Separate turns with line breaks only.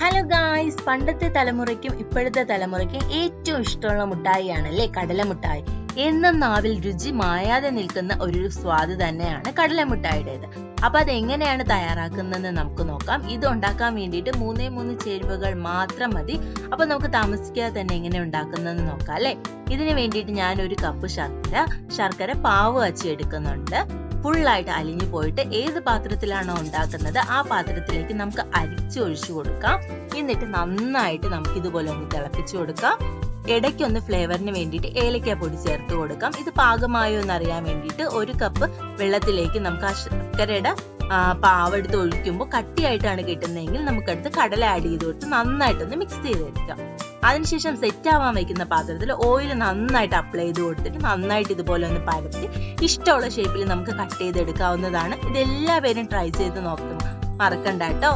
Hello guys, പണ്ടത്തെ തലമുറയ്ക്കും ഇപ്പോഴത്തെ തലമുറയ്ക്കും ഏറ്റവും ഇഷ്ടമുള്ള മുട്ടായിയാണല്ലേ കടല മുട്ടായി. എന്നും നാവിൽ രുചി മായാതെ നിൽക്കുന്ന ഒരു സ്വാദ് തന്നെയാണ് കടല മുട്ടായിയുടേത്. അപ്പൊ അതെങ്ങനെയാണ് തയ്യാറാക്കുന്നതെന്ന് നമുക്ക് നോക്കാം. ഇത് ഉണ്ടാക്കാൻ വേണ്ടിയിട്ട് മൂന്നേ ചേരുവകൾ മാത്രം മതി. അപ്പൊ നമുക്ക് താമസിക്കാതെ തന്നെ എങ്ങനെ ഉണ്ടാക്കുന്നതെന്ന് നോക്കാം അല്ലെ. ഇതിന് വേണ്ടിയിട്ട് ഞാൻ ഒരു കപ്പ് ശർക്കര പാവ് കാച്ചി എടുക്കുന്നുണ്ട്. ഫുള്ളായിട്ട് അലിഞ്ഞു പോയിട്ട് ഏത് പാത്രത്തിലാണോ ഉണ്ടാക്കുന്നത് ആ പാത്രത്തിലേക്ക് നമുക്ക് അരിച്ച് ഒഴിച്ചു കൊടുക്കാം. എന്നിട്ട് നന്നായിട്ട് നമുക്ക് ഇതുപോലെ ഒന്ന് തിളപ്പിച്ചു കൊടുക്കാം. ഇടയ്ക്കൊന്ന് ഫ്ലേവറിന് വേണ്ടിയിട്ട് ഏലക്ക പൊടി ചേർത്ത് കൊടുക്കാം. ഇത് പാകമായോ എന്നറിയാൻ വേണ്ടിയിട്ട് ഒരു കപ്പ് വെള്ളത്തിലേക്ക് നമുക്ക് ആ ശർക്കരയുടെ പാവെടുത്ത് ഒഴിക്കുമ്പോൾ കട്ടിയായിട്ടാണ് കിട്ടുന്നതെങ്കിൽ നമുക്കടുത്ത് കടല ആഡ് ചെയ്ത് കൊടുത്ത് നന്നായിട്ടൊന്ന് മിക്സ് ചെയ്തെടുക്കാം. അതിനുശേഷം സെറ്റ് ആവാൻ വെക്കുന്ന പാത്രത്തിൽ ഓയിൽ നന്നായിട്ട് അപ്ലൈ ചെയ്ത് കൊടുത്തിട്ട് നന്നായിട്ട് ഇതുപോലെ ഒന്ന് പരത്തി ഇഷ്ടമുള്ള ഷേപ്പിൽ നമുക്ക് കട്ട് ചെയ്തെടുക്കാവുന്നതാണ്. ഇതെല്ലാവരും ട്രൈ ചെയ്ത് നോക്കണം, മറക്കണ്ട കേട്ടോ.